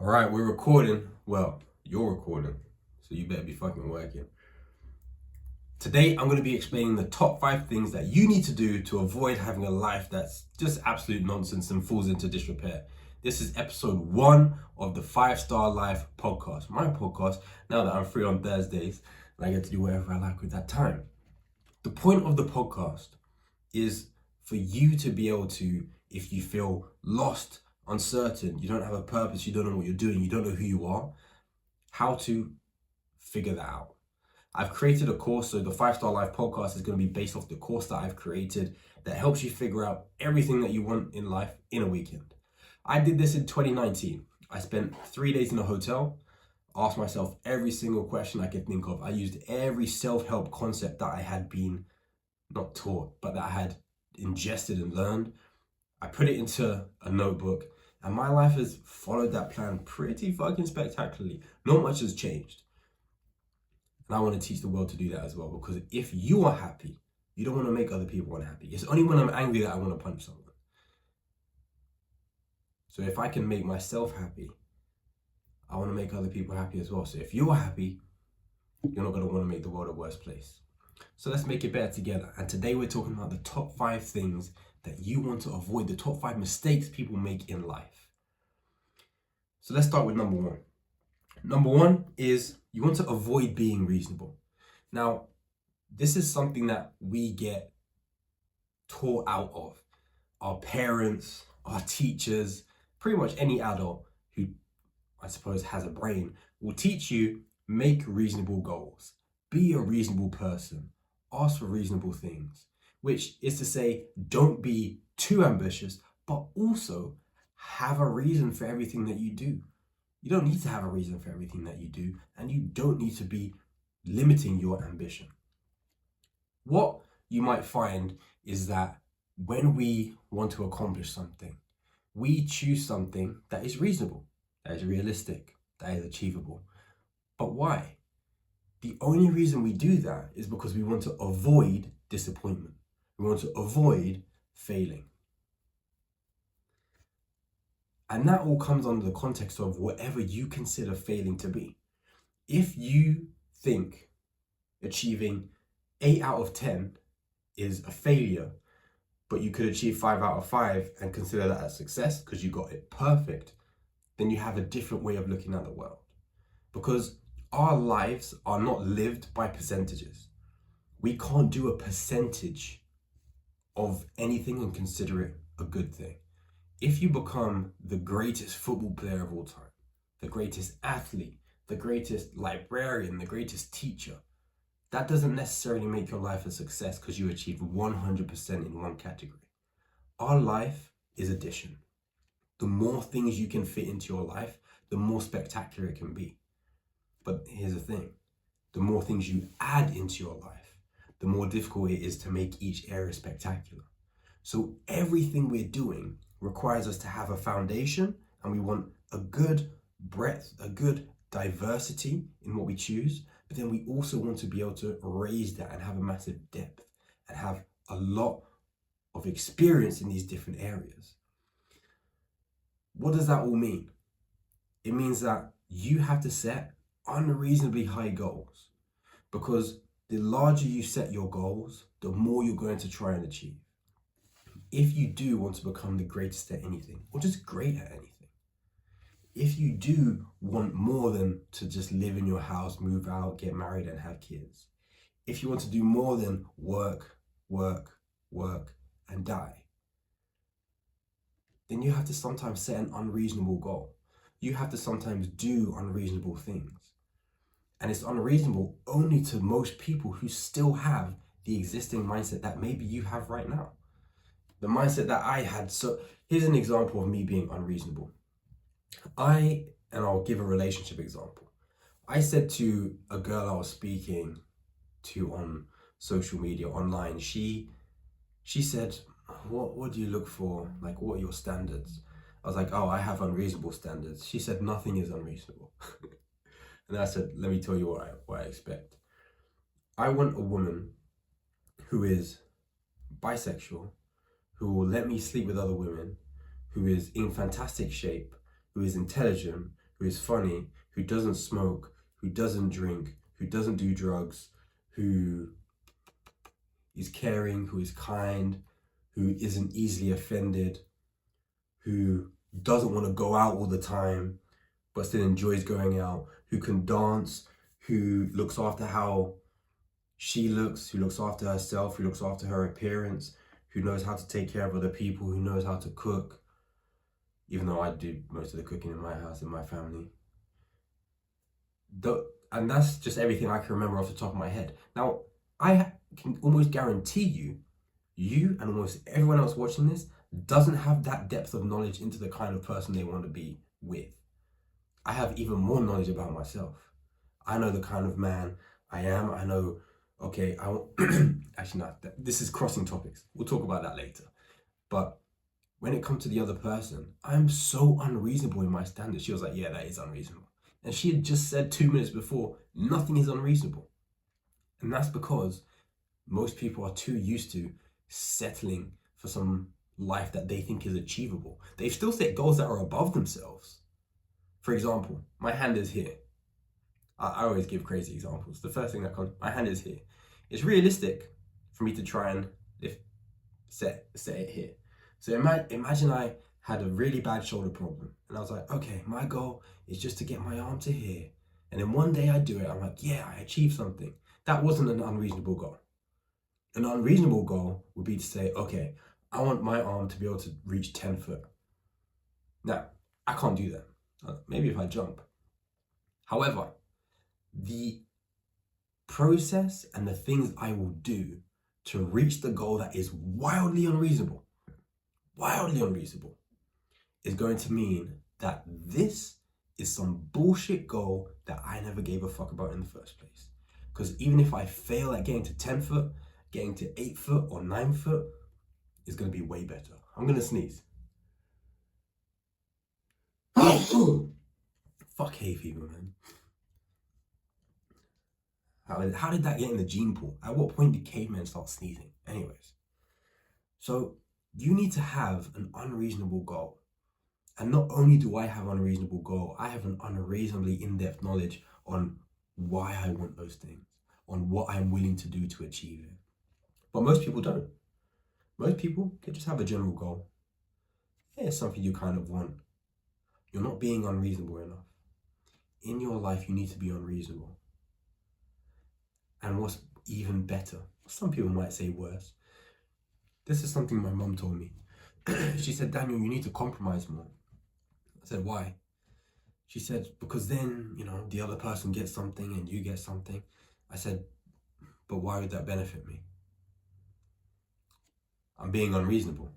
All right, we're recording. Well, you're recording, so you better be fucking working. Today, I'm going to be explaining the top 5 things that you need to do to avoid having a life that's just absolute nonsense and falls into disrepair. This is episode 1 of the 5-Star Life podcast, my podcast, now that I'm free on Thursdays and I get to do whatever I like with that time. The point of the podcast is for you to be able to, if you feel lost, uncertain, you don't have a purpose, you don't know what you're doing, you don't know who you are, how to figure that out. I've created a course, so the 5-Star Life podcast is going to be based off the course that I've created that helps you figure out everything that you want in life in a weekend. I did this in 2019. I spent 3 days in a hotel, asked myself every single question I could think of. I used every self-help concept that I had been not taught, but that I had ingested and learned. I put it into a notebook, and my life has followed that plan pretty fucking spectacularly. Not much has changed. And I want to teach the world to do that as well, because if you are happy, you don't want to make other people unhappy. It's only when I'm angry that I want to punch someone. So if I can make myself happy, I want to make other people happy as well. So if you're happy, you're not going to want to make the world a worse place. So let's make it better together. And today we're talking about the top 5 things that you want to avoid, the top 5 mistakes people make in life. So let's start with number 1. Number 1 is you want to avoid being reasonable. Now, this is something that we get taught out of. Our parents, our teachers, pretty much any adult who I suppose has a brain will teach you make reasonable goals, be a reasonable person, ask for reasonable things, which is to say, don't be too ambitious, but also have a reason for everything that you do. You don't need to have a reason for everything that you do, and you don't need to be limiting your ambition. What you might find is that when we want to accomplish something, we choose something that is reasonable, that is realistic, that is achievable. But why? The only reason we do that is because we want to avoid disappointment. We want to avoid failing. And that all comes under the context of whatever you consider failing to be. If you think achieving 8 out of 10 is a failure, but you could achieve 5 out of 5 and consider that a success because you got it perfect, then you have a different way of looking at the world. Because our lives are not lived by percentages. We can't do a percentage of anything and consider it a good thing. If you become the greatest football player of all time, the greatest athlete, the greatest librarian, the greatest teacher, that doesn't necessarily make your life a success because you achieved 100% in one category. Our life is addition. The more things you can fit into your life, the more spectacular it can be. But here's the thing, the more things you add into your life, the more difficult it is to make each area spectacular. So everything we're doing requires us to have a foundation, and we want a good breadth, a good diversity in what we choose, but then we also want to be able to raise that and have a massive depth and have a lot of experience in these different areas. What does that all mean? It means that you have to set unreasonably high goals, because the larger you set your goals, the more you're going to try and achieve. If you do want to become the greatest at anything, or just great at anything, if you do want more than to just live in your house, move out, get married and have kids, if you want to do more than work, and die, then you have to sometimes set an unreasonable goal. You have to sometimes do unreasonable things. And it's unreasonable only to most people who still have the existing mindset that maybe you have right now. The mindset that I had. So here's an example of me being unreasonable. I'll give a relationship example. I said to a girl I was speaking to on social media, online, she said, what do you look for? Like, what are your standards? I was like, oh, I have unreasonable standards. She said, nothing is unreasonable. And I said, let me tell you what I expect. I want a woman who is bisexual, who will let me sleep with other women, who is in fantastic shape, who is intelligent, who is funny, who doesn't smoke, who doesn't drink, who doesn't do drugs, who is caring, who is kind, who isn't easily offended, who doesn't want to go out all the time, but still enjoys going out, who can dance, who looks after how she looks, who looks after herself, who looks after her appearance, who knows how to take care of other people, who knows how to cook, even though I do most of the cooking in my house, in my family. And that's just everything I can remember off the top of my head. Now, I can almost guarantee you and almost everyone else watching this doesn't have that depth of knowledge into the kind of person they want to be with. I have even more knowledge about myself. I know the kind of man I am. I know, okay, actually, no, this is crossing topics. We'll talk about that later. But when it comes to the other person, I'm so unreasonable in my standards. She was like, yeah, that is unreasonable. And she had just said 2 minutes before, nothing is unreasonable. And that's because most people are too used to settling for some life that they think is achievable. They still set goals that are above themselves. For example, my hand is here. I always give crazy examples. The first thing that comes, my hand is here. It's realistic for me to try and set it here. So imagine I had a really bad shoulder problem and I was like, okay, my goal is just to get my arm to here. And then one day I do it, I'm like, yeah, I achieved something. That wasn't an unreasonable goal. An unreasonable goal would be to say, okay, I want my arm to be able to reach 10 foot. Now, I can't do that. Maybe if I jump. However, the process and the things I will do to reach the goal that is wildly unreasonable, is going to mean that this is some bullshit goal that I never gave a fuck about in the first place. Because even if I fail at getting to 10 foot, getting to 8 foot or 9 foot is going to be way better. I'm going to sneeze. Fuck hay fever, man. How did that get in the gene pool? At what point did cavemen start sneezing? Anyways. So you need to have an unreasonable goal. And not only do I have an unreasonable goal, I have an unreasonably in-depth knowledge on why I want those things, on what I'm willing to do to achieve it. But most people don't. Most people, they just have a general goal. Yeah, it's something you kind of want. You're not being unreasonable enough. In your life, you need to be unreasonable. And what's even better, some people might say worse. This is something my mum told me. She said, Daniel, you need to compromise more. I said, why? She said, because then, the other person gets something and you get something. I said, but why would that benefit me? I'm being unreasonable.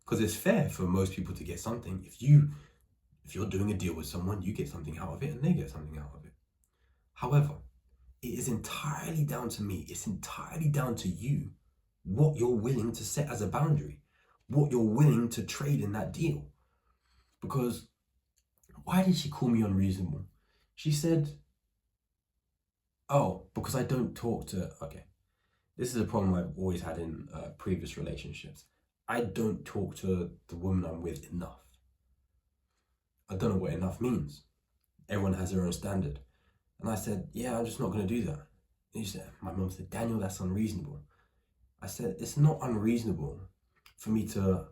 Because it's fair for most people to get something. If you're doing a deal with someone, you get something out of it and they get something out of it. However, it is entirely down to me. It's entirely down to you what you're willing to set as a boundary, what you're willing to trade in that deal. Because why did she call me unreasonable? She said, oh, because I don't talk to, okay, this is a problem I've always had in previous relationships. I don't talk to the woman I'm with enough. I don't know what enough means. Everyone has their own standard. And I said, yeah, I'm just not going to do that. And my mum said, Daniel, that's unreasonable. I said, it's not unreasonable for me to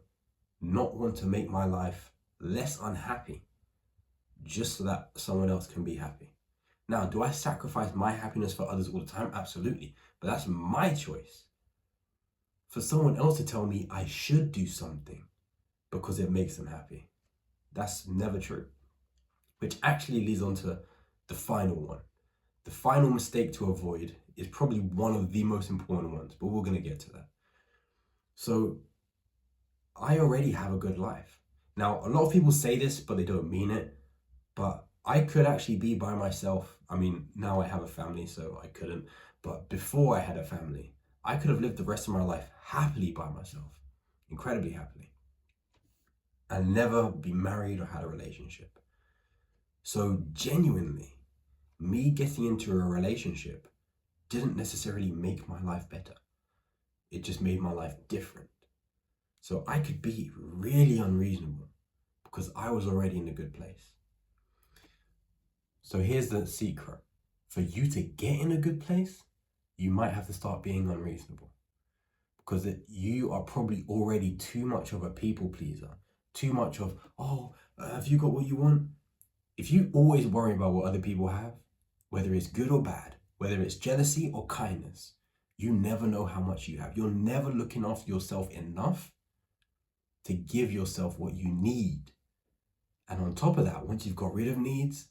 not want to make my life less unhappy just so that someone else can be happy. Now, do I sacrifice my happiness for others all the time? Absolutely. But that's my choice. For someone else to tell me I should do something because it makes them happy, that's never true. Which actually leads on to the final one. The final mistake to avoid is probably one of the most important ones, but we're going to get to that. So I already have a good life. Now, a lot of people say this, but they don't mean it. But I could actually be by myself. I mean, now I have a family, so I couldn't. But before I had a family, I could have lived the rest of my life happily by myself, incredibly happily, and never be married or had a relationship. So genuinely, me getting into a relationship didn't necessarily make my life better. It just made my life different. So I could be really unreasonable because I was already in a good place. So here's the secret. For you to get in a good place, you might have to start being unreasonable. Because you are probably already too much of a people pleaser. Too much of, have you got what you want? If you always worry about what other people have, whether it's good or bad, whether it's jealousy or kindness, you never know how much you have. You're never looking after yourself enough to give yourself what you need. And on top of that, once you've got rid of needs,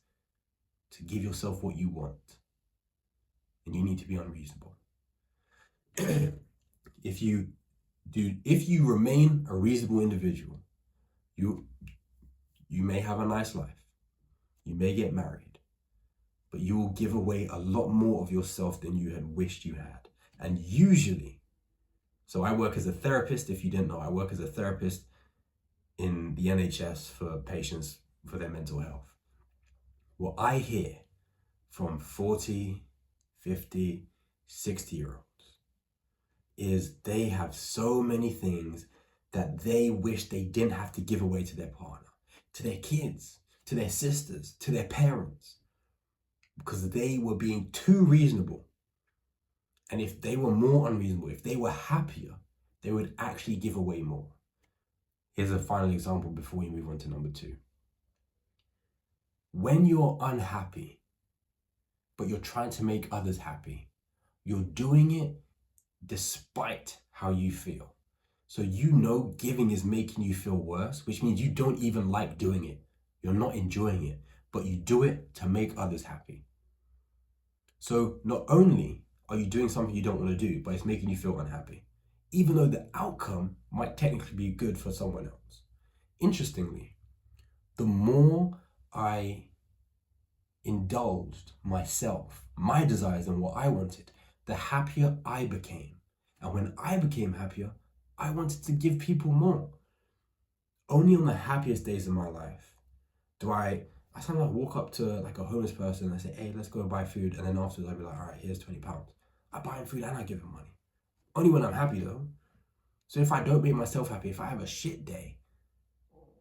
to give yourself what you want. And you need to be unreasonable. If you remain a reasonable individual, you may have a nice life. You may get married, but you will give away a lot more of yourself than you had wished you had. And usually, so I work as a therapist. If you didn't know, I work as a therapist in the NHS for patients for their mental health. What I hear from 40, 50, 60-year-olds is they have so many things that they wish they didn't have to give away to their partner, to their kids, to their sisters, to their parents, because they were being too reasonable. And if they were more unreasonable, if they were happier, they would actually give away more. Here's a final example before we move on to number 2. When you're unhappy, but you're trying to make others happy, you're doing it despite how you feel. So you know giving is making you feel worse, which means you don't even like doing it. You're not enjoying it, but you do it to make others happy. So not only are you doing something you don't want to do, but it's making you feel unhappy, even though the outcome might technically be good for someone else. Interestingly, the more I indulged myself, my desires and what I wanted, the happier I became. And when I became happier, I wanted to give people more. Only on the happiest days of my life do I sometimes walk up to like a homeless person and I say, hey, let's go and buy food. And then afterwards I'll be like, all right, here's £20. I buy him food and I give him money. Only when I'm happy though. So if I don't make myself happy, if I have a shit day,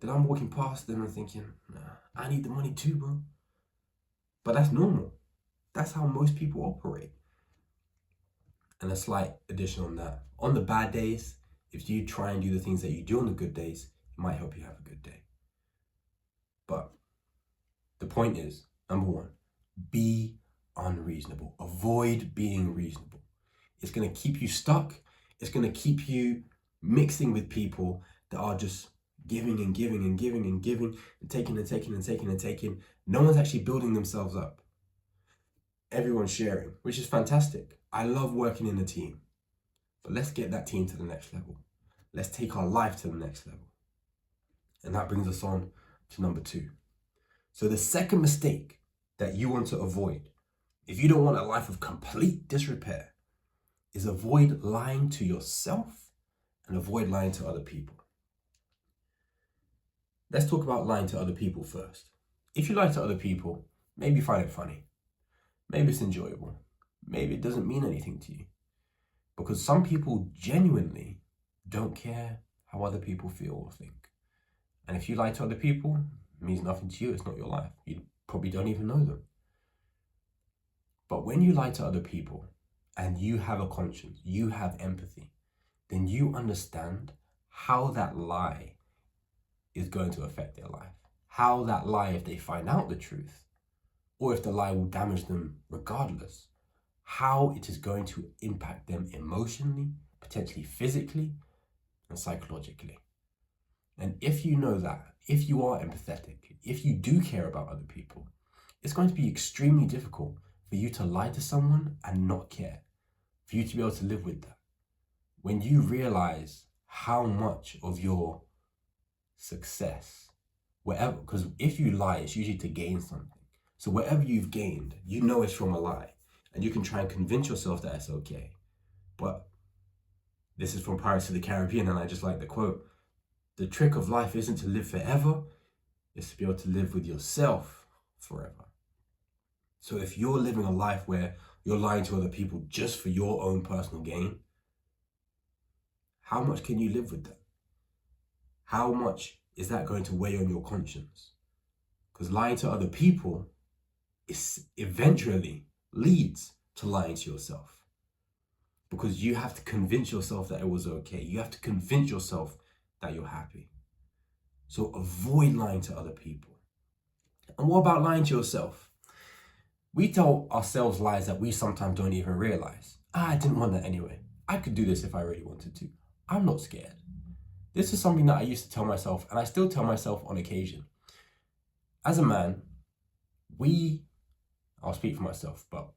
then I'm walking past them and thinking, nah, I need the money too, bro. But that's normal. That's how most people operate. And a slight addition on that. On the bad days, if you try and do the things that you do on the good days, it might help you have a good day. But the point is, number 1, be unreasonable. Avoid being reasonable. It's going to keep you stuck. It's going to keep you mixing with people that are just giving and giving and giving and giving and taking and taking and taking and taking. No one's actually building themselves up. Everyone's sharing, which is fantastic. I love working in a team, but let's get that team to the next level. Let's take our life to the next level. And that brings us on to number 2. So the second mistake that you want to avoid, if you don't want a life of complete disrepair, is avoid lying to yourself and avoid lying to other people. Let's talk about lying to other people first. If you lie to other people, maybe you find it funny. Maybe it's enjoyable. Maybe it doesn't mean anything to you. Because some people genuinely don't care how other people feel or think. And if you lie to other people, it means nothing to you. It's not your life. You probably don't even know them. But when you lie to other people and you have a conscience, you have empathy, then you understand how that lie is going to affect their life. How that lie, if they find out the truth, or if the lie will damage them regardless, how it is going to impact them emotionally, potentially physically, and psychologically. And if you know that, if you are empathetic, if you do care about other people, it's going to be extremely difficult for you to lie to someone and not care, for you to be able to live with that. When you realize how much of your success, whatever, because if you lie, it's usually to gain something. So whatever you've gained, you know it's from a lie. And you can try and convince yourself that it's okay. But this is from Pirates of the Caribbean, and I just like the quote. The trick of life isn't to live forever, it's to be able to live with yourself forever. So if you're living a life where you're lying to other people just for your own personal gain, how much can you live with that? How much is that going to weigh on your conscience? Because lying to other people eventually leads to lying to yourself. Because you have to convince yourself that it was okay. You have to convince yourself that you're happy. So avoid lying to other people. And what about lying to yourself? We tell ourselves lies that we sometimes don't even realize. I didn't want that anyway. I could do this if I really wanted to. I'm not scared. This is something that I used to tell myself, and I still tell myself on occasion. As a man, I'll speak for myself, but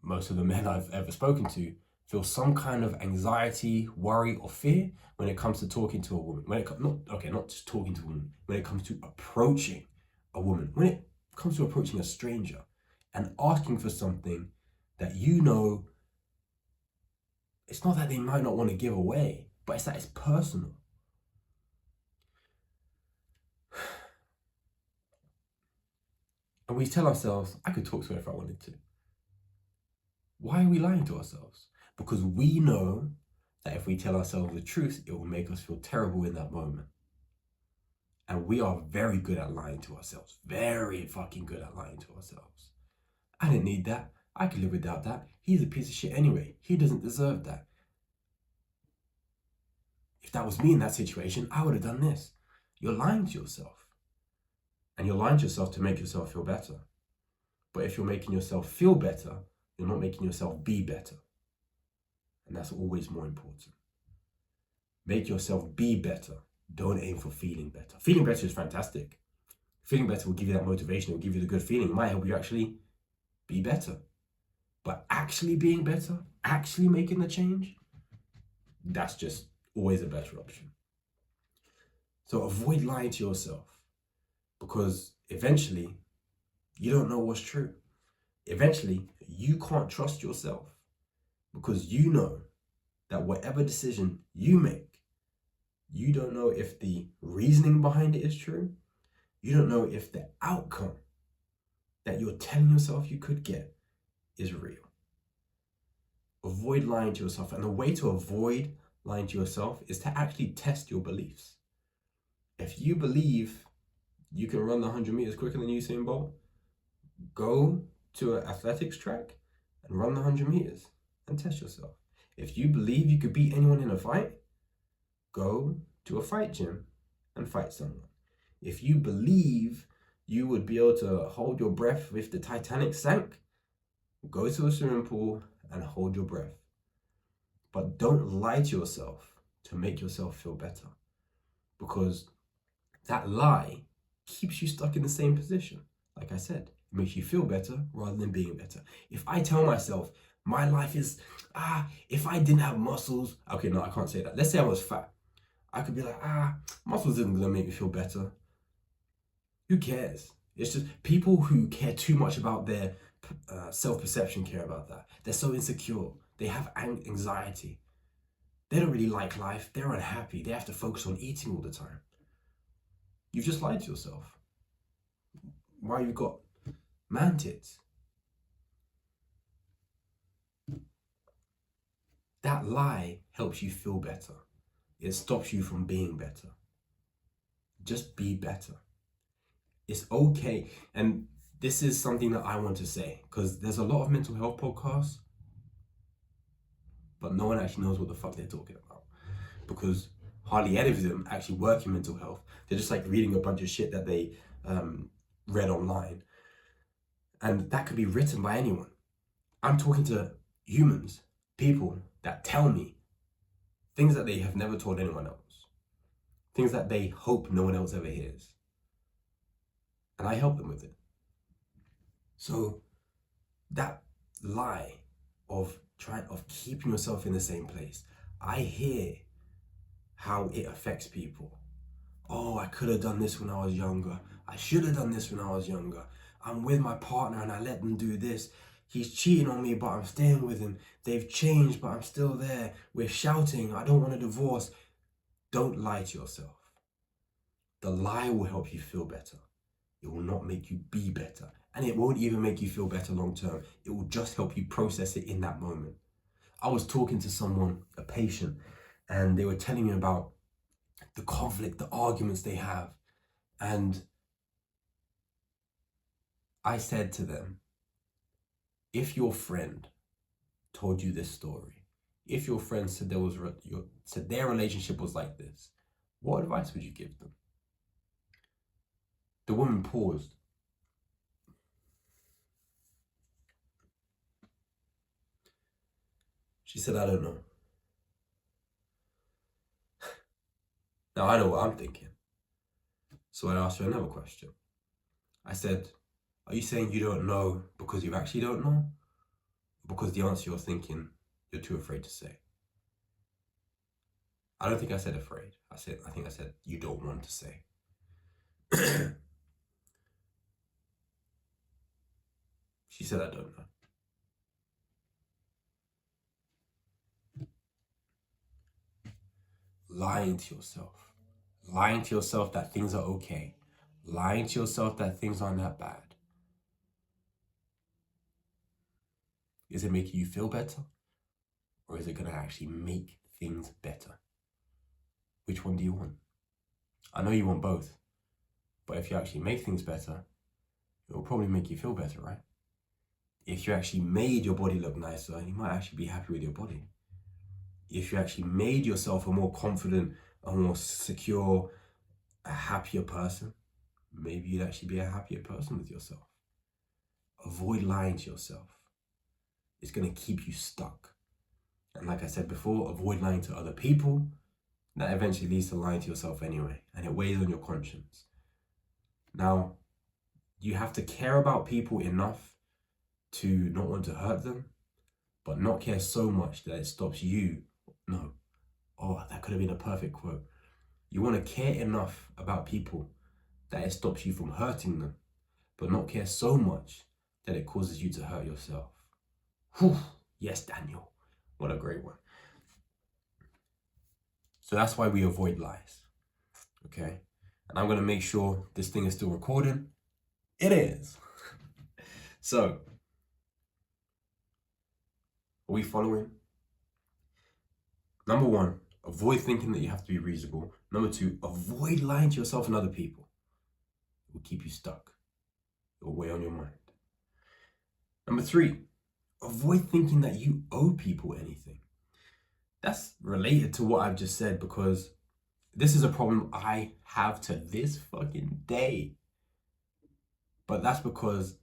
most of the men I've ever spoken to feel some kind of anxiety, worry, or fear when it comes to talking to a woman. Not just talking to a woman, when it comes to approaching a woman, when it comes to approaching a stranger and asking for something that you know, it's not that they might not want to give away, but it's that it's personal. And we tell ourselves, I could talk to her if I wanted to. Why are we lying to ourselves? Because we know that if we tell ourselves the truth, it will make us feel terrible in that moment. And we are very good at lying to ourselves. Very fucking good at lying to ourselves. I didn't need that. I could live without that. He's a piece of shit anyway. He doesn't deserve that. If that was me in that situation, I would have done this. You're lying to yourself. And you're lying to yourself to make yourself feel better. But if you're making yourself feel better, you're not making yourself be better. And that's always more important. Make yourself be better. Don't aim for feeling better. Feeling better is fantastic. Feeling better will give you that motivation. It will give you the good feeling. It might help you actually be better. But actually being better, actually making the change, that's just always a better option. So avoid lying to yourself, because eventually you don't know what's true. Eventually you can't trust yourself, because you know that whatever decision you make, you don't know if the reasoning behind it is true. You don't know if the outcome that you're telling yourself you could get is real. Avoid lying to yourself. And the way to avoid lying to yourself is to actually test your beliefs. If you believe you can run the 100 meters quicker than Usain Bolt, go to an athletics track and run the 100 meters and test yourself. If you believe you could beat anyone in a fight, go to a fight gym and fight someone. If you believe you would be able to hold your breath if the Titanic sank, go to a swimming pool and hold your breath. But don't lie to yourself to make yourself feel better, because that lie keeps you stuck in the same position. Like I said, it makes you feel better rather than being better. If I tell myself my life is, if I didn't have muscles, okay, no, I can't say that. Let's say I was fat. I could be like, muscles isn't gonna make me feel better. Who cares? It's just people who care too much about their self-perception care about that. They're so insecure. They have anxiety. They don't really like life. They're unhappy. They have to focus on eating all the time. You've just lied to yourself. Why you've got man tits? That lie helps you feel better. It stops you from being better. Just be better. It's okay. And this is something that I want to say, because there's a lot of mental health podcasts, but no one actually knows what the fuck they're talking about, because hardly any of them actually work in mental health. They're just like reading a bunch of shit that they read online. And that could be written by anyone. I'm talking to humans, people that tell me things that they have never told anyone else, things that they hope no one else ever hears. And I help them with it. So that lie of keeping yourself in the same place, I hear how it affects people. Oh, I could have done this when I was younger. I should have done this when I was younger. I'm with my partner and I let them do this. He's cheating on me, but I'm staying with him. They've changed, but I'm still there. We're shouting, I don't want a divorce. Don't lie to yourself. The lie will help you feel better. It will not make you be better. And it won't even make you feel better long term. It will just help you process it in that moment. I was talking to someone, a patient, and they were telling me about the conflict, the arguments they have. And I said to them, If your friend told you this story, if your friend said said their relationship was like this, what advice would you give them? The woman paused. She said, I don't know. Now I know what I'm thinking. So I asked her another question. I said, are you saying you don't know because you actually don't know? Or because the answer you're thinking, you're too afraid to say? I don't think I said afraid. I think I said you don't want to say. She said, I don't know. Lying to yourself. Lying to yourself that things are okay. Lying to yourself that things aren't that bad. Is it making you feel better? Or is it going to actually make things better? Which one do you want? I know you want both. But if you actually make things better, it will probably make you feel better, right? If you actually made your body look nicer, you might actually be happy with your body. If you actually made yourself a more confident, a more secure, a happier person, maybe you'd actually be a happier person with yourself. Avoid lying to yourself. It's going to keep you stuck. And like I said before, avoid lying to other people. That eventually leads to lying to yourself anyway, and it weighs on your conscience. Now, you have to care about people enough to not want to hurt them, but not care so much that it stops you. No. Oh, that could have been a perfect quote. You want to care enough about people that it stops you from hurting them, but not care so much that it causes you to hurt yourself. Whew. Yes, Daniel. What a great one. So that's why we avoid lies. Okay? And I'm going to make sure this thing is still recording. It is. So, are we following? Number one, avoid thinking that you have to be reasonable. Number two, avoid lying to yourself and other people. It will keep you stuck. It will weigh on your mind. Number three, avoid thinking that you owe people anything. That's related to what I've just said, because this is a problem I have to this fucking day. But that's because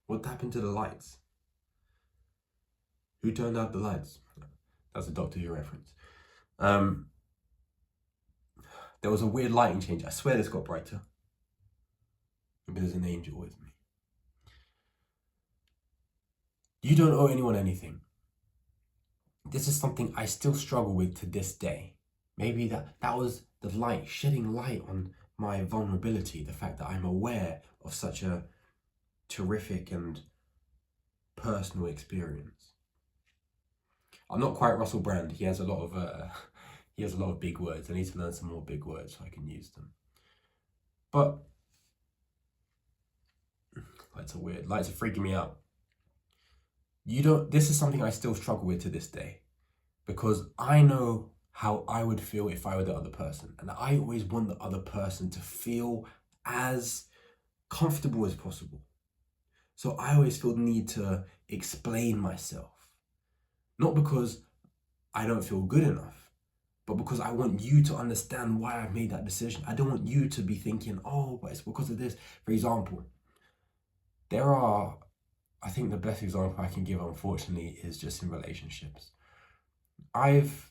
what happened to the lights? Who turned out the lights? That's a Doctor Who reference. There was a weird lighting change. I swear this got brighter. Maybe there's an angel with me. You don't owe anyone anything. This is something I still struggle with to this day. Maybe that was the light, shedding light on my vulnerability, the fact that I'm aware of such a terrific and personal experience. I'm not quite Russell Brand. He has a lot of big words. I need to learn some more big words so I can use them. But lights are freaking me out. This is something I still struggle with to this day, because I know how I would feel if I were the other person. And I always want the other person to feel as comfortable as possible. So I always feel the need to explain myself. Not because I don't feel good enough, but because I want you to understand why I've made that decision. I don't want you to be thinking, oh, but it's because of this. For example, I think the best example I can give, unfortunately, is just in relationships. I've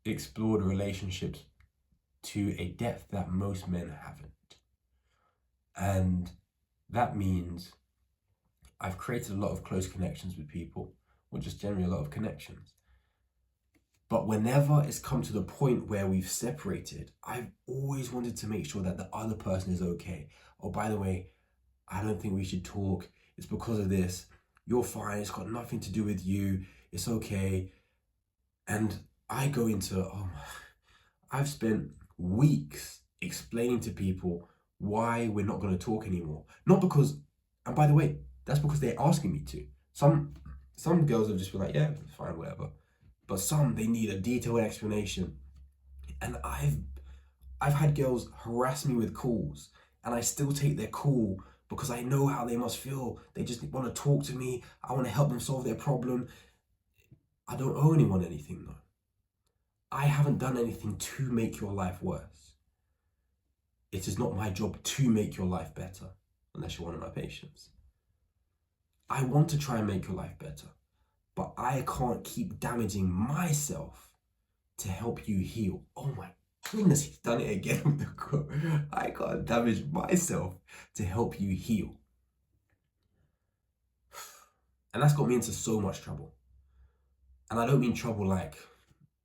explored relationships to a depth that most men haven't. And that means I've created a lot of close connections with people, or just generally a lot of connections. But whenever it's come to the point where we've separated, I've always wanted to make sure that the other person is okay. Oh, by the way, I don't think we should talk. It's because of this. You're fine. It's got nothing to do with you. It's okay. And I go into, I've spent weeks explaining to people why we're not going to talk anymore. Not because, and by the way, that's because they're asking me to. Some girls have just been like, yeah, fine, whatever. But some, they need a detailed explanation. And I've had girls harass me with calls and I still take their call because I know how they must feel. They just want to talk to me. I want to help them solve their problem. I don't owe anyone anything though. I haven't done anything to make your life worse. It is not my job to make your life better, unless you're one of my patients. I want to try and make your life better, but I can't keep damaging myself to help you heal. Oh my goodness, he's done it again with the quote. I can't damage myself to help you heal. And that's got me into so much trouble. And I don't mean trouble like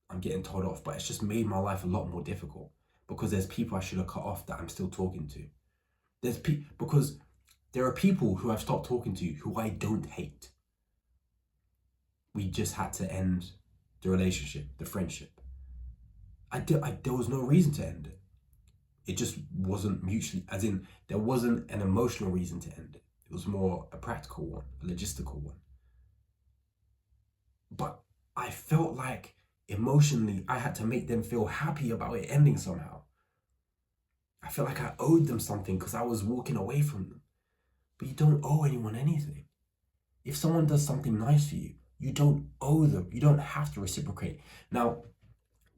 I'm getting told off, but it's just made my life a lot more difficult because there's people I should have cut off that I'm still talking to. Because there are people who I've stopped talking to who I don't hate. We just had to end the relationship, the friendship. There was no reason to end it. It just wasn't mutually, as in there wasn't an emotional reason to end it. It was more a practical one, a logistical one. But I felt like emotionally I had to make them feel happy about it ending somehow. I felt like I owed them something because I was walking away from them. But you don't owe anyone anything. If someone does something nice for you, you don't owe them. You don't have to reciprocate. Now,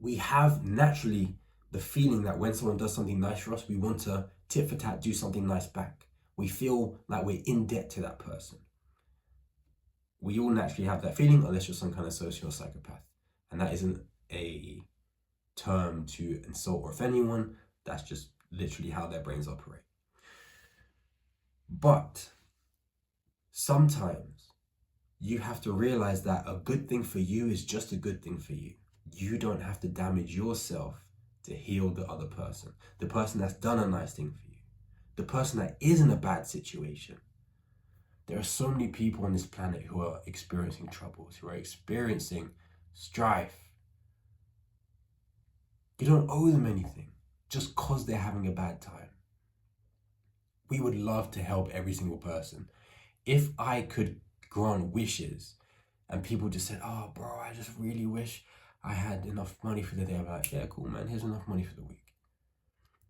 we have naturally the feeling that when someone does something nice for us, we want to tit for tat do something nice back. We feel like we're in debt to that person. We all naturally have that feeling unless you're some kind of social psychopath. And that isn't a term to insult or offend anyone. That's just literally how their brains operate. But sometimes you have to realize that a good thing for you is just a good thing for you. You don't have to damage yourself to heal the other person, the person that's done a nice thing for you, the person that is in a bad situation. There are so many people on this planet who are experiencing troubles, who are experiencing strife. You don't owe them anything just because they're having a bad time. We would love to help every single person. If I could grant wishes and people just said, oh bro, I just really wish I had enough money for the day, I'm like, yeah, cool man, here's enough money for the week.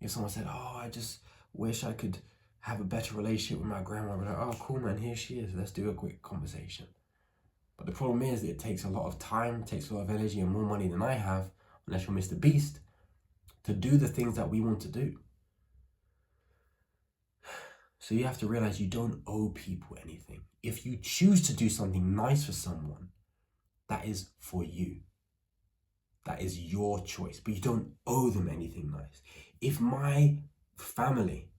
If someone said, oh, I just wish I could have a better relationship with my grandma, I'd be like, oh cool man, here she is, let's do a quick conversation. But the problem is that it takes a lot of time, takes a lot of energy and more money than I have, unless you're Mr. Beast, to do the things that we want to do. So you have to realize you don't owe people anything. If you choose to do something nice for someone, that is for you. That is your choice, but you don't owe them anything nice. If my family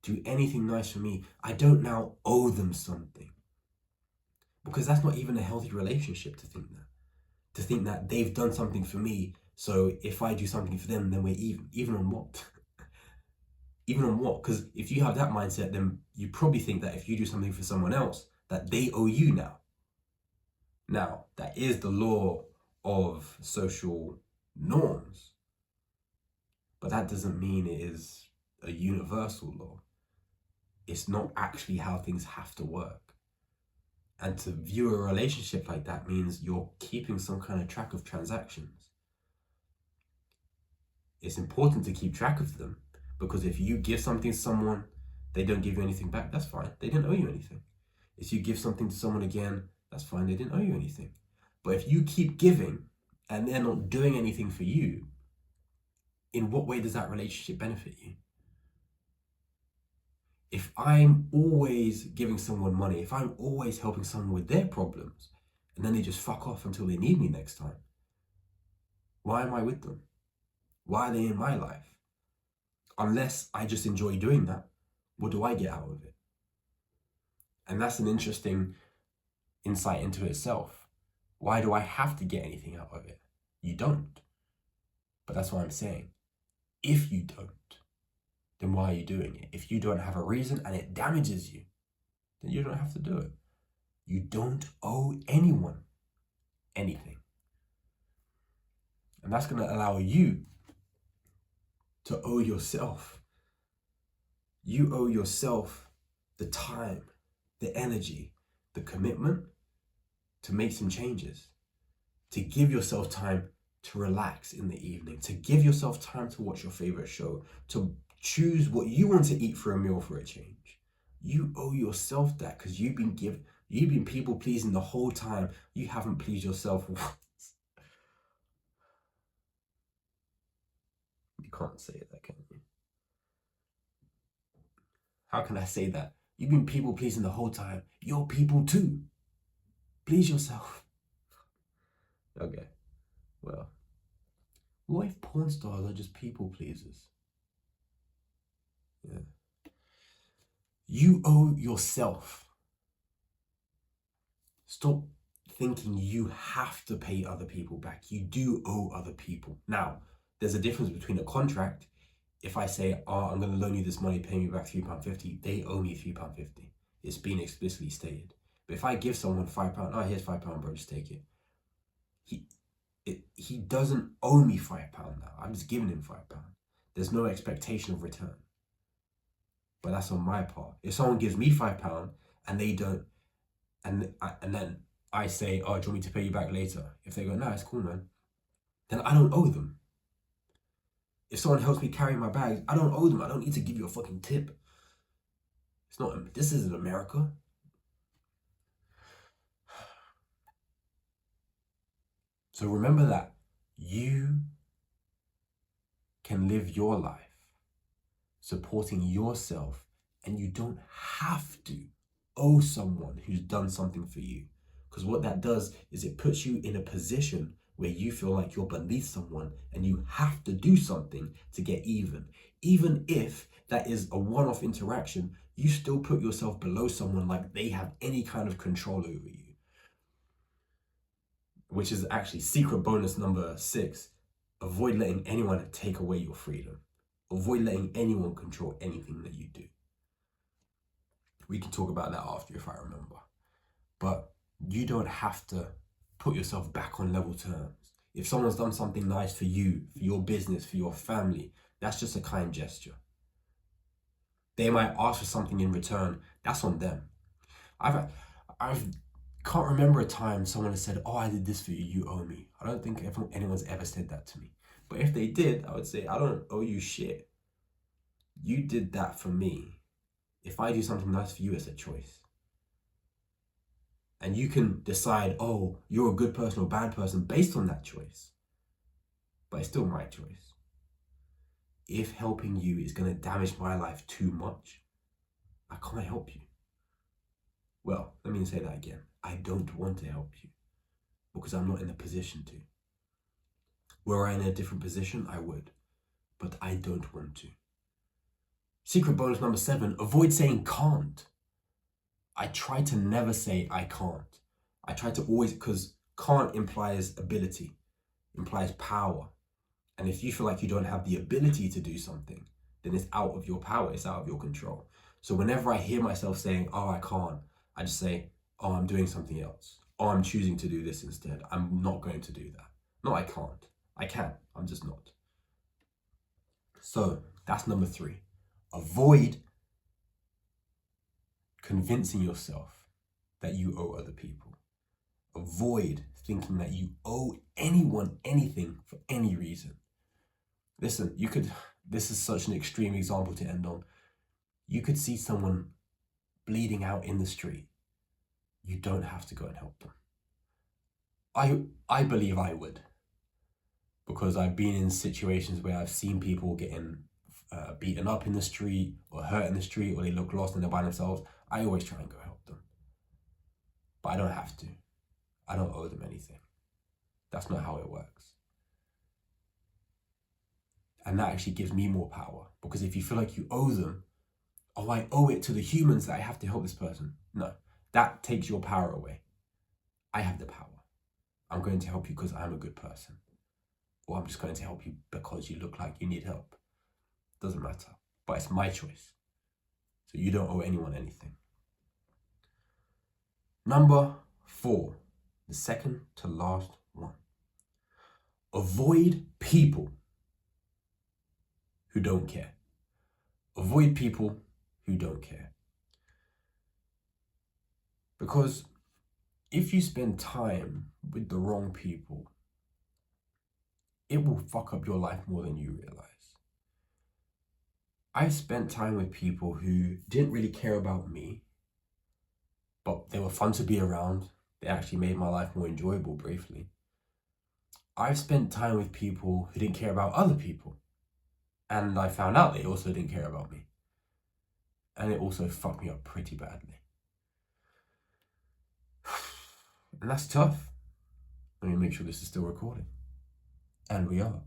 do anything nice for me, I don't now owe them something. Because that's not even a healthy relationship to think that. To think that they've done something for me, so if I do something for them, then we're even. Even on what? Even on what? Because if you have that mindset, then you probably think that if you do something for someone else, that they owe you now. Now, that is the law of social norms, but that doesn't mean it is a universal law. It's not actually how things have to work. And to view a relationship like that means you're keeping some kind of track of transactions. It's important to keep track of them, because if you give something to someone, they don't give you anything back, that's fine. They didn't owe you anything. If you give something to someone again, that's fine. They didn't owe you anything. But if you keep giving and they're not doing anything for you, in what way does that relationship benefit you? If I'm always giving someone money, if I'm always helping someone with their problems, and then they just fuck off until they need me next time, why am I with them? Why are they in my life? Unless I just enjoy doing that, what do I get out of it? And that's an interesting insight into itself. Why do I have to get anything out of it? You don't. But that's what I'm saying. If you don't, then why are you doing it? If you don't have a reason and it damages you, then you don't have to do it. You don't owe anyone anything. And that's going to allow you to owe yourself. You owe yourself the time, the energy, the commitment to make some changes, to give yourself time to relax in the evening, to give yourself time to watch your favorite show, to choose what you want to eat for a meal for a change. You owe yourself that because you've been people pleasing the whole time. You haven't pleased yourself once. You can't say that, can you? How can I say that? You've been people pleasing the whole time. You're people too. Please yourself. Okay, well, what if porn stars are just people pleasers? Yeah. You owe yourself. Stop thinking you have to pay other people back. You do owe other people. Now, there's a difference between a contract. If I say, oh, I'm going to loan you this money, pay me back £3.50, they owe me £3.50. It's been explicitly stated. But if I give someone £5, oh, here's £5, bro, just take it. He doesn't owe me £5 now. I'm just giving him £5. There's no expectation of return. But that's on my part. If someone gives me £5 and they don't, and then I say, oh, do you want me to pay you back later? If they go, no, it's cool, man, then I don't owe them. If someone helps me carry my bags, I don't owe them. I don't need to give you a fucking tip. It's not, this isn't America. So remember that you can live your life supporting yourself, and you don't have to owe someone who's done something for you. Because what that does is it puts you in a position where you feel like you're beneath someone and you have to do something to get even. Even if that is a one-off interaction, you still put yourself below someone like they have any kind of control over you. Which is actually secret bonus number 6. Avoid letting anyone take away your freedom. Avoid letting anyone control anything that you do. We can talk about that after if I remember. But you don't have to put yourself back on level terms. If someone's done something nice for you, for your business, for your family, that's just a kind gesture. They might ask for something in return. That's on them. I can't remember a time someone has said, oh, I did this for you, you owe me. I don't think anyone's ever said that to me. But if they did, I would say, I don't owe you shit. You did that for me. If I do something nice for you, it's a choice. And you can decide, oh, you're a good person or bad person based on that choice. But it's still my choice. If helping you is going to damage my life too much, I can't help you. Well, let me say that again. I don't want to help you because I'm not in a position to. Were I in a different position, I would. But I don't want to. Secret bonus number 7, avoid saying can't. I try to never say I can't. I try to always, because can't implies ability, implies power. And if you feel like you don't have the ability to do something, then it's out of your power, it's out of your control. So whenever I hear myself saying, oh, I can't, I just say, oh, I'm doing something else. Oh, I'm choosing to do this instead. I'm not going to do that. No, I can't. I can. I'm just not. So that's number 3. Avoid convincing yourself that you owe other people. Avoid thinking that you owe anyone anything for any reason. Listen, this is such an extreme example to end on. You could see someone bleeding out in the street. You don't have to go and help them. I believe I would, because I've been in situations where I've seen people getting beaten up in the street or hurt in the street, or they look lost and they're by themselves. I always try and go help them. But I don't have to. I don't owe them anything. That's not how it works. And that actually gives me more power, because if you feel like you owe them, oh, I owe it to the humans that I have to help this person. No, that takes your power away. I have the power. I'm going to help you because I'm a good person. Or I'm just going to help you because you look like you need help. Doesn't matter. But it's my choice. So you don't owe anyone anything. Number 4, the second to last one. Avoid people who don't care. Avoid people who don't care. Because if you spend time with the wrong people, it will fuck up your life more than you realize. I've spent time with people who didn't really care about me, but they were fun to be around. They actually made my life more enjoyable briefly. I've spent time with people who didn't care about other people, and I found out they also didn't care about me. And it also fucked me up pretty badly. And that's tough. Let me make sure this is still recording. And we are.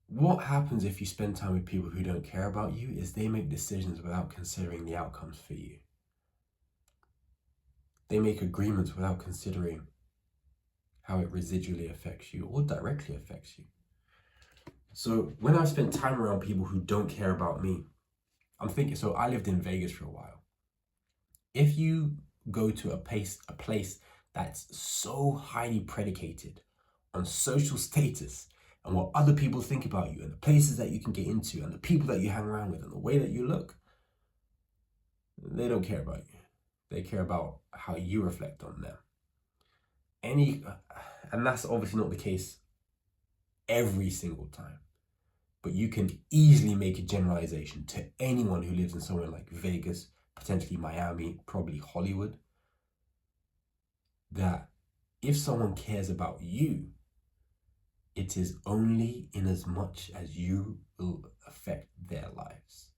What happens if you spend time with people who don't care about you is they make decisions without considering the outcomes for you. They make agreements without considering how it residually affects you or directly affects you. So when I spent time around people who don't care about me, I'm thinking, so I lived in Vegas for a while. If you go to a place that's so highly predicated on social status and what other people think about you and the places that you can get into and the people that you hang around with and the way that you look, they don't care about you. They care about how you reflect on them. And that's obviously not the case every single time, but you can easily make a generalization to anyone who lives in somewhere like Vegas, potentially Miami, probably Hollywood, that if someone cares about you, it is only in as much as you will affect their lives.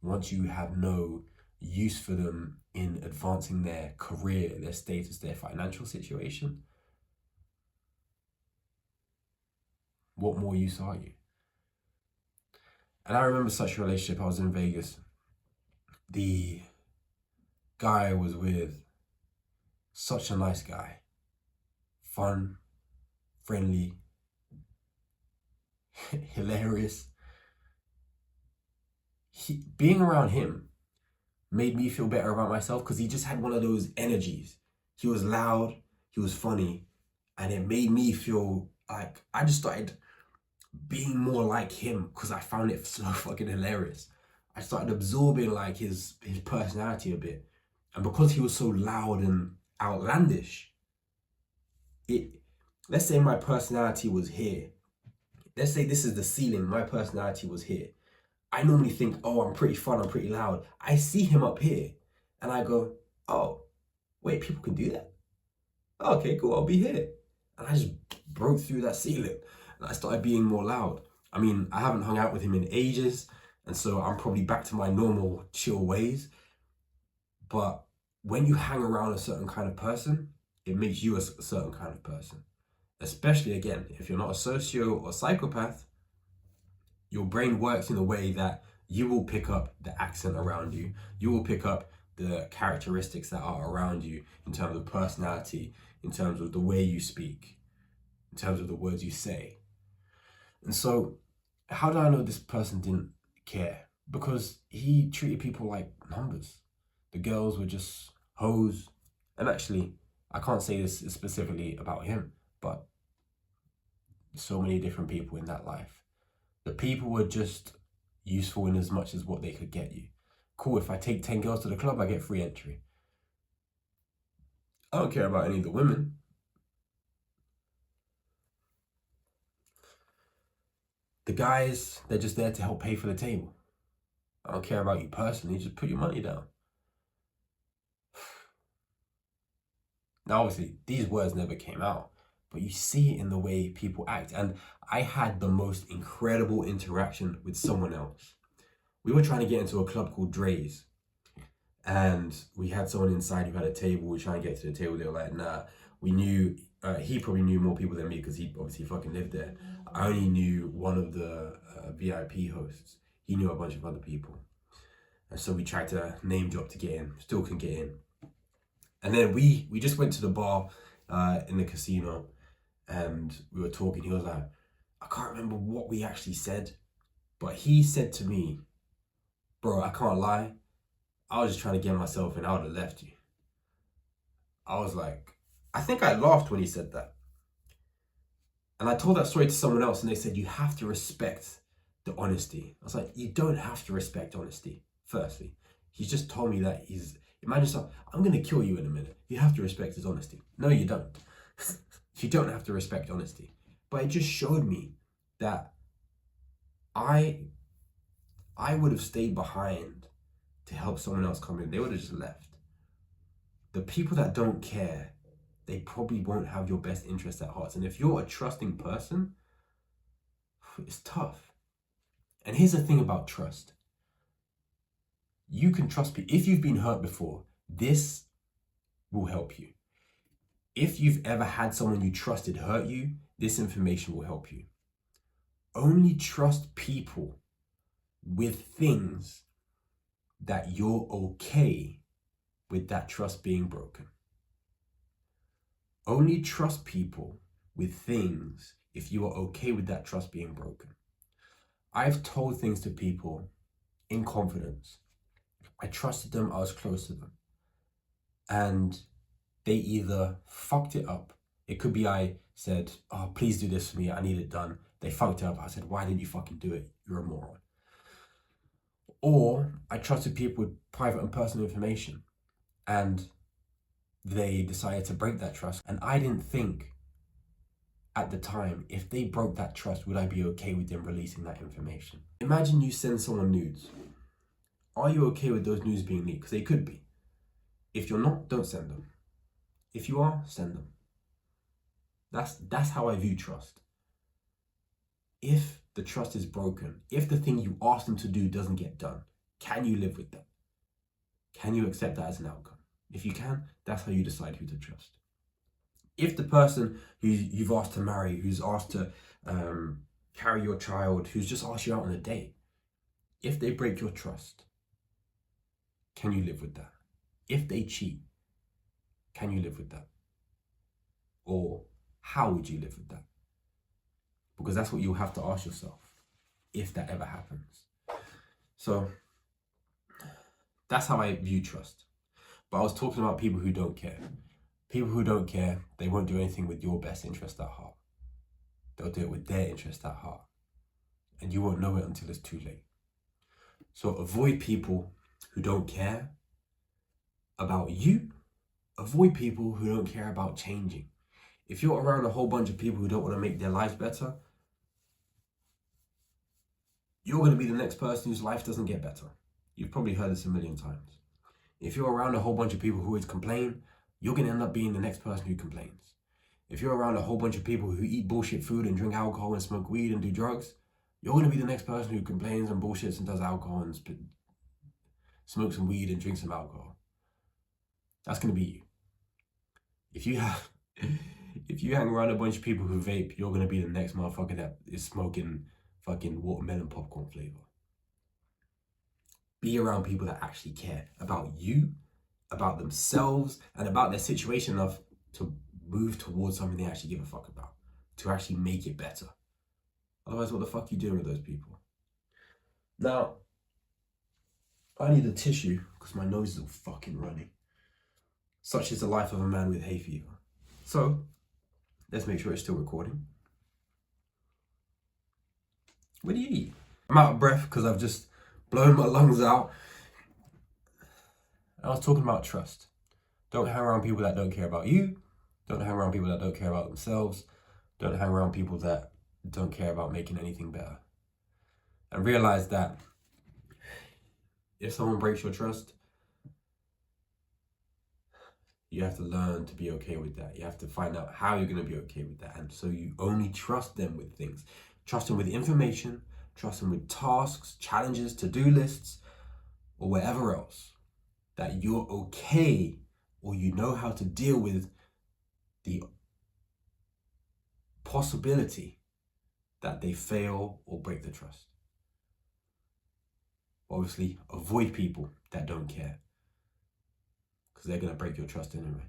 Once you have no use for them in advancing their career, their status, their financial situation, what more use are you? And I remember such a relationship. I was in Vegas. The guy I was with, such a nice guy, fun, friendly, hilarious. Being around him made me feel better about myself because he just had one of those energies. He was loud, he was funny, and it made me feel like I just started being more like him because I found it so fucking hilarious. I started absorbing like his personality a bit. And because he was so loud and outlandish, let's say my personality was here. Let's say this is the ceiling, my personality was here. I normally think, oh, I'm pretty fun, I'm pretty loud. I see him up here and I go, oh, wait, people can do that? Okay, cool, I'll be here. And I just broke through that ceiling and I started being more loud. I mean, I haven't hung out with him in ages, and so I'm probably back to my normal chill ways. But when you hang around a certain kind of person, it makes you a certain kind of person. Especially, again, if you're not a socio or psychopath, your brain works in a way that you will pick up the accent around you. You will pick up the characteristics that are around you in terms of personality, in terms of the way you speak, in terms of the words you say. And so, how do I know this person didn't care? Because he treated people like numbers. The girls were just hoes. And actually, I can't say this specifically about him, but so many different people in that life. The people were just useful in as much as what they could get you. Cool, if I take 10 girls to the club, I get free entry. I don't care about any of the women. The guys, they're just there to help pay for the table. I don't care about you personally, just put your money down. Now, obviously, these words never came out, but you see it in the way people act. And I had the most incredible interaction with someone else. We were trying to get into a club called Dre's, and we had someone inside who had a table. We were trying to get to the table. They were like, nah. We knew, he probably knew more people than me because he obviously fucking lived there. I only knew one of the VIP hosts. He knew a bunch of other people. And so we tried to name drop to get in, still couldn't get in. And then we just went to the bar in the casino and we were talking. He was like, I can't remember what we actually said, but he said to me, bro, I can't lie, I was just trying to get myself in, I would have left you. I was like, I think I laughed when he said that. And I told that story to someone else and they said, you have to respect the honesty. I was like, you don't have to respect honesty, firstly. He's just told me that imagine something, I'm going to kill you in a minute. You have to respect his honesty. No, you don't. You don't have to respect honesty. But it just showed me that I would have stayed behind to help someone else come in. They would have just left. The people that don't care, they probably won't have your best interest at heart. And if you're a trusting person, it's tough. And here's the thing about trust. You can trust people. If you've been hurt before, this will help you. If you've ever had someone you trusted hurt you, this information will help you. Only trust people with things that you're okay with that trust being broken. Only trust people with things if you are okay with that trust being broken. I've told things to people in confidence. I trusted them, I was close to them. And they either fucked it up. It could be I said, oh, please do this for me, I need it done. They fucked it up. I said, why didn't you fucking do it? You're a moron. Or I trusted people with private and personal information and they decided to break that trust. And I didn't think at the time, if they broke that trust, would I be okay with them releasing that information? Imagine you send someone nudes. Are you okay with those nudes being leaked? Because they could be. If you're not, don't send them. If you are, send them. That's how I view trust. If the trust is broken, if the thing you asked them to do doesn't get done, can you live with that? Can you accept that as an outcome? If you can, that's how you decide who to trust. If the person who you've asked to marry, who's asked to carry your child, who's just asked you out on a date, if they break your trust, can you live with that? If they cheat, can you live with that? Or how would you live with that? Because that's what you'll have to ask yourself if that ever happens. So that's how I view trust. But I was talking about people who don't care. People who don't care, they won't do anything with your best interest at heart. They'll do it with their interest at heart. And you won't know it until it's too late. So avoid people who don't care about you. Avoid people who don't care about changing. If you're around a whole bunch of people who don't want to make their lives better, you're going to be the next person whose life doesn't get better. You've probably heard this a million times. If you're around a whole bunch of people who always complain, you're going to end up being the next person who complains. If you're around a whole bunch of people who eat bullshit food and drink alcohol and smoke weed and do drugs, you're going to be the next person who complains and bullshits and does alcohol and smokes some weed and drinks some alcohol. That's going to be you. If you hang around a bunch of people who vape, you're going to be the next motherfucker that is smoking fucking watermelon popcorn flavor. Be around people that actually care about you, about themselves, and about their situation enough to move towards something they actually give a fuck about, to actually make it better. Otherwise, what the fuck are you doing with those people? Now, I need a tissue because my nose is all fucking running. Such is the life of a man with hay fever. So, let's make sure it's still recording. What do you eat? I'm out of breath because I've just blown my lungs out. I was talking about trust. Don't hang around people that don't care about you. Don't hang around people that don't care about themselves. Don't hang around people that don't care about making anything better. And realize that if someone breaks your trust, you have to learn to be okay with that. You have to find out how you're going to be okay with that. And so you only trust them with things. Trust them with information, trust them with tasks, challenges, to-do lists, or whatever else. That you're okay, or you know how to deal with the possibility that they fail or break the trust. Obviously, avoid people that don't care, because they're going to break your trust anyway,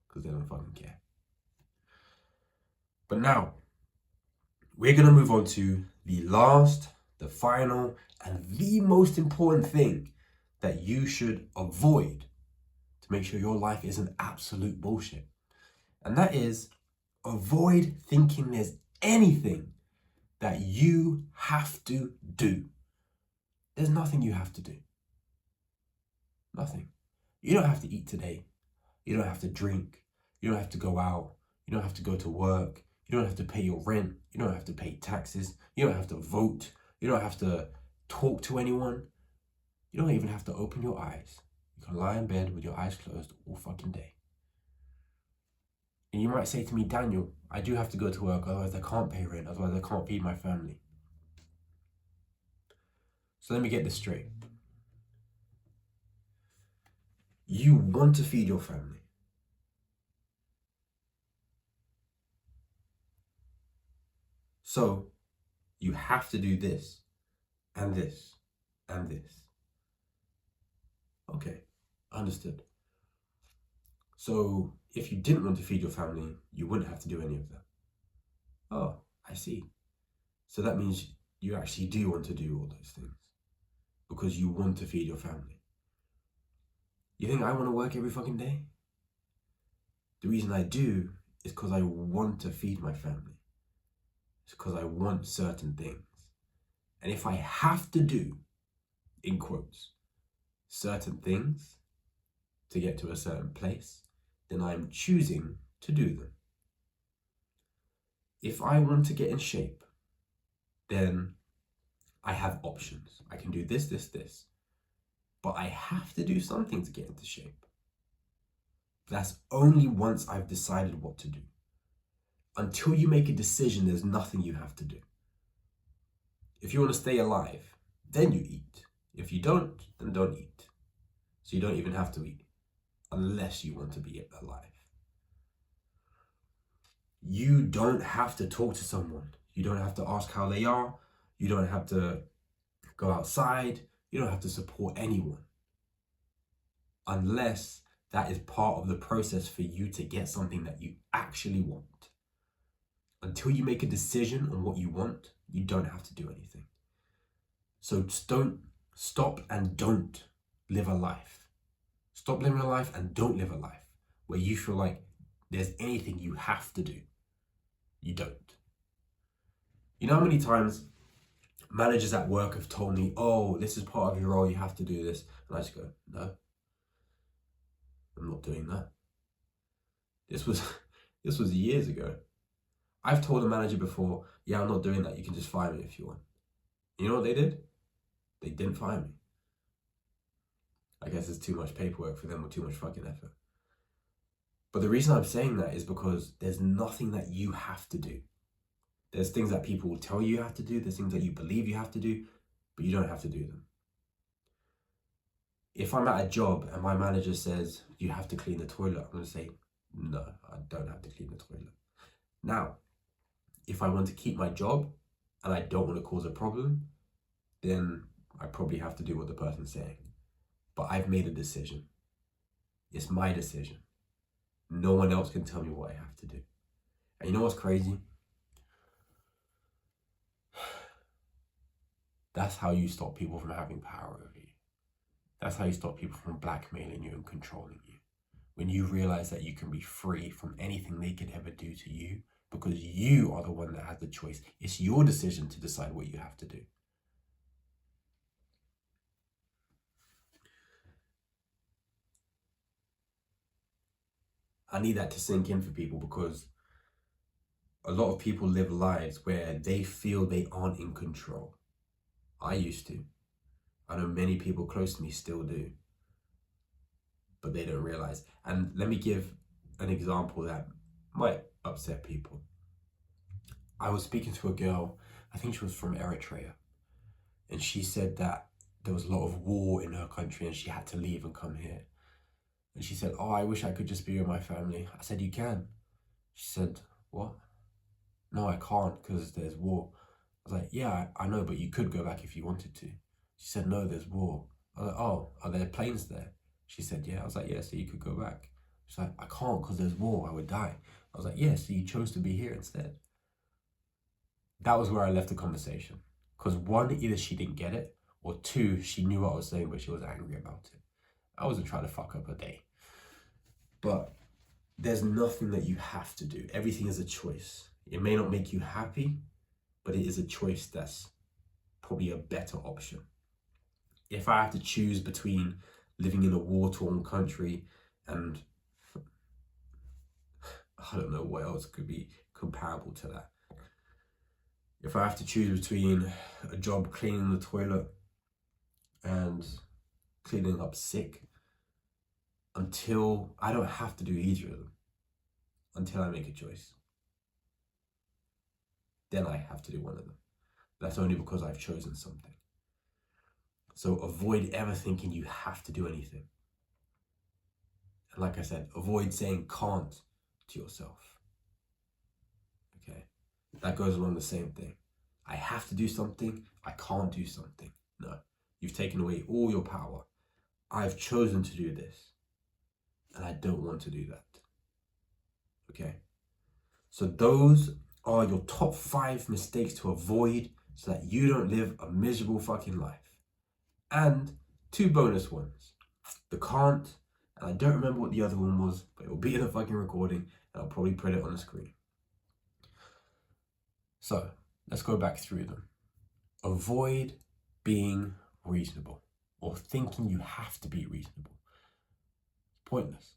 because they don't fucking care. But now, we're going to move on to the last, the final, and the most important thing that you should avoid to make sure your life isn't absolute bullshit. And that is, avoid thinking there's anything that you have to do. There's nothing you have to do. Nothing. You don't have to eat today. You don't have to drink. You don't have to go out. You don't have to go to work. You don't have to pay your rent. You don't have to pay taxes. You don't have to vote. You don't have to talk to anyone. You don't even have to open your eyes. You can lie in bed with your eyes closed all fucking day. And you might say to me, Daniel, I do have to go to work, otherwise I can't pay rent, otherwise I can't feed my family. So let me get this straight. You want to feed your family. So you have to do this and this and this. Okay, understood. So if you didn't want to feed your family, you wouldn't have to do any of that. Oh, I see. So that means you actually do want to do all those things because you want to feed your family. You think I want to work every fucking day? The reason I do is because I want to feed my family. It's because I want certain things. And if I have to do, in quotes, certain things to get to a certain place, then I'm choosing to do them. If I want to get in shape, then I have options. I can do this, this, this. But I have to do something to get into shape. That's only once I've decided what to do. Until you make a decision, there's nothing you have to do. If you want to stay alive, then you eat. If you don't, then don't eat. So you don't even have to eat, unless you want to be alive. You don't have to talk to someone. You don't have to ask how they are. You don't have to go outside. You don't have to support anyone. Unless that is part of the process for you to get something that you actually want. Until you make a decision on what you want, you don't have to do anything. So stop and don't live a life. Stop living a life and don't live a life where you feel like there's anything you have to do. You don't. You know how many times managers at work have told me, oh, this is part of your role, you have to do this. And I just go, no, I'm not doing that. This was years ago. I've told a manager before, yeah, I'm not doing that. You can just fire me if you want. You know what they did? They didn't fire me. I guess it's too much paperwork for them or too much fucking effort. But the reason I'm saying that is because there's nothing that you have to do. There's things that people will tell you have to do. There's things that you believe you have to do, but you don't have to do them. If I'm at a job and my manager says, you have to clean the toilet, I'm going to say, no, I don't have to clean the toilet. Now, if I want to keep my job and I don't want to cause a problem, then I probably have to do what the person's saying. But I've made a decision. It's my decision. No one else can tell me what I have to do. And you know what's crazy? That's how you stop people from having power over you. That's how you stop people from blackmailing you and controlling you. When you realize that you can be free from anything they could ever do to you because you are the one that has the choice. It's your decision to decide what you have to do. I need that to sink in for people because a lot of people live lives where they feel they aren't in control. I used to. I know many people close to me still do. But they don't realize. And let me give an example that might upset people. I was speaking to a girl, I think she was from Eritrea, and she said that there was a lot of war in her country and she had to leave and come here. And she said, oh, I wish I could just be with my family. I said, you can. She said, what? No, I can't because there's war. I was like, yeah, I know, but you could go back if you wanted to. She said, no, there's war. I was like, oh, are there planes there? She said, yeah. I was like, yeah, so you could go back. She's like, I can't because there's war, I would die. I was like, yeah, so you chose to be here instead. That was where I left the conversation. Because one, either she didn't get it, or two, she knew what I was saying, but she was angry about it. I wasn't trying to fuck up her day. But there's nothing that you have to do. Everything is a choice. It may not make you happy, but it is a choice that's probably a better option. If I have to choose between living in a war-torn country and I don't know what else could be comparable to that. If I have to choose between a job cleaning the toilet and cleaning up sick, until I don't have to do either of them, until I make a choice, then I have to do one of them. That's only because I've chosen something. So avoid ever thinking you have to do anything. And like I said, avoid saying can't to yourself. Okay? That goes along the same thing. I have to do something, I can't do something. No, you've taken away all your power. I've chosen to do this, and I don't want to do that. Okay? So those are your top 5 mistakes to avoid so that you don't live a miserable fucking life. And 2 bonus ones. The can't, and I don't remember what the other one was, but it will be in the fucking recording, and I'll probably put it on the screen. So, let's go back through them. Avoid being reasonable or thinking you have to be reasonable. Pointless.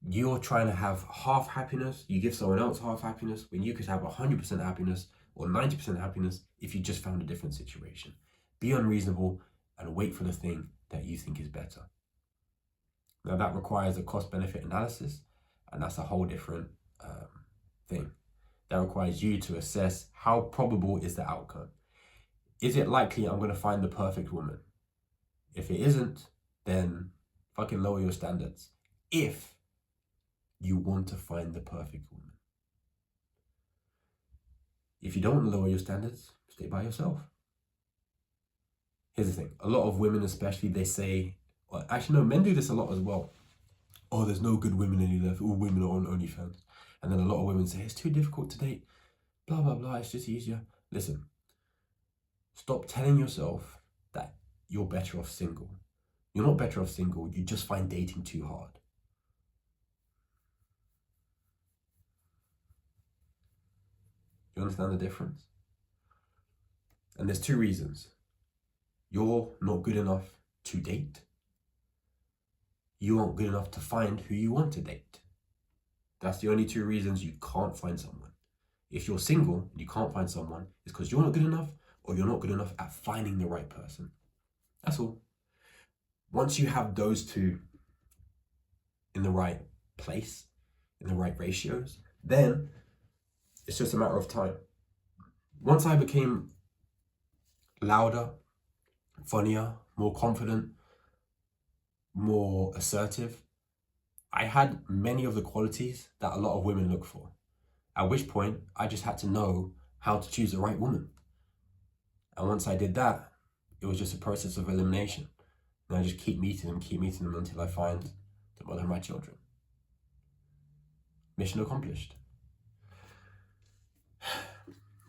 You're trying to have half happiness, you give someone else half happiness when you could have 100% happiness or 90% happiness if you just found a different situation. Be unreasonable and wait for the thing that you think is better. Now that requires a cost-benefit analysis, and that's a whole different thing. That requires you to assess how probable is the outcome. Is it likely I'm going to find the perfect woman? If it isn't, then fucking lower your standards. If you want to find the perfect woman. If you don't want to lower your standards, stay by yourself. Here's the thing. A lot of women especially, they say, well, actually no, men do this a lot as well. Oh, there's no good women anywhere. All women are on OnlyFans. And then a lot of women say, it's too difficult to date. Blah, blah, blah. It's just easier. Listen, stop telling yourself that you're better off single. You're not better off single. You just find dating too hard. You understand the difference? And there's 2 reasons. You're not good enough to date. You aren't good enough to find who you want to date. That's the only 2 reasons you can't find someone. If you're single and you can't find someone, it's because you're not good enough or you're not good enough at finding the right person. That's all. Once you have those 2 in the right place, in the right ratios, then it's just a matter of time. Once I became louder, funnier, more confident, more assertive, I had many of the qualities that a lot of women look for. At which point, I just had to know how to choose the right woman. And once I did that, it was just a process of elimination. And I just keep meeting them until I find the mother of my children. Mission accomplished.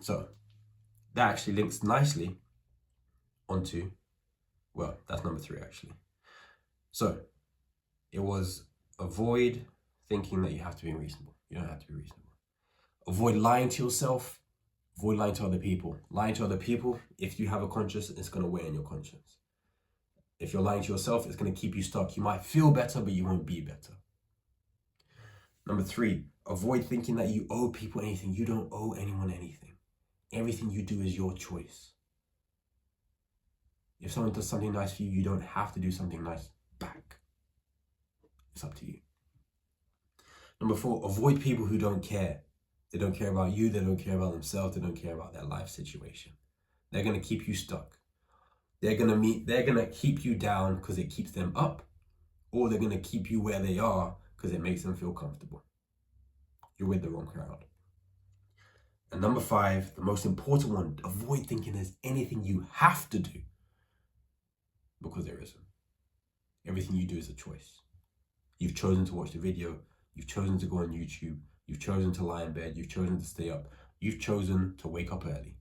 So, that actually links nicely onto, well, that's number 3 actually. So, it was avoid thinking that you have to be reasonable. You don't have to be reasonable. Avoid lying to yourself. Avoid lying to other people. Lying to other people, if you have a conscience, it's going to weigh on your conscience. If you're lying to yourself, it's going to keep you stuck. You might feel better, but you won't be better. Number 3, avoid thinking that you owe people anything. You don't owe anyone anything. Everything you do is your choice. If someone does something nice for you, you don't have to do something nice back. It's up to you. Number 4, avoid people who don't care. They don't care about you, they don't care about themselves, they don't care about their life situation. They're going to keep you stuck. They're going to keep you down because it keeps them up, or they're going to keep you where they are because it makes them feel comfortable. You're with the wrong crowd. And number 5, the most important one, avoid thinking there's anything you have to do, because there isn't. Everything you do is a choice. You've chosen to watch the video, you've chosen to go on YouTube, you've chosen to lie in bed, you've chosen to stay up, you've chosen to wake up early.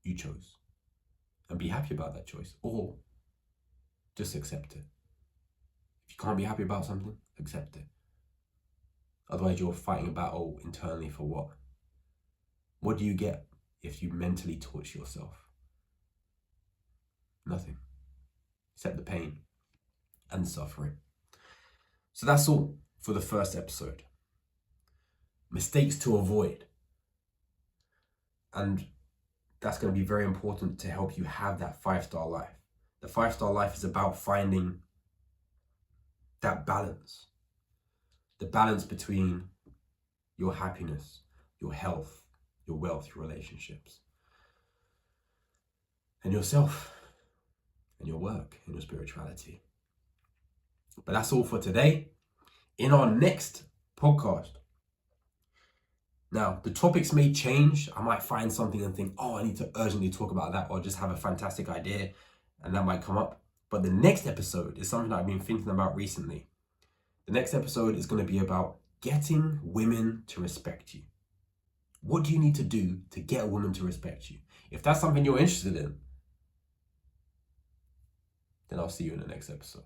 You chose. And be happy about that choice, or just accept it. If you can't be happy about something, accept it. Otherwise you're fighting a battle internally for what? What do you get if you mentally torture yourself? Nothing. Except the pain and the suffering. So that's all for the first episode. mistakes to avoid. And that's going to be very important to help you have that 5-star life. The 5-star life is about finding that balance. The balance between your happiness, your health, your wealth, your relationships, and yourself, and your work, and your spirituality. But that's all for today. In our next podcast, now the topics may change. I might find something and think, oh, I need to urgently talk about that, or just have a fantastic idea, and that might come up. But the next episode is something that I've been thinking about recently. The next episode is going to be about getting women to respect you. What do you need to do to get a woman to respect you? If that's something you're interested in, then I'll see you in the next episode.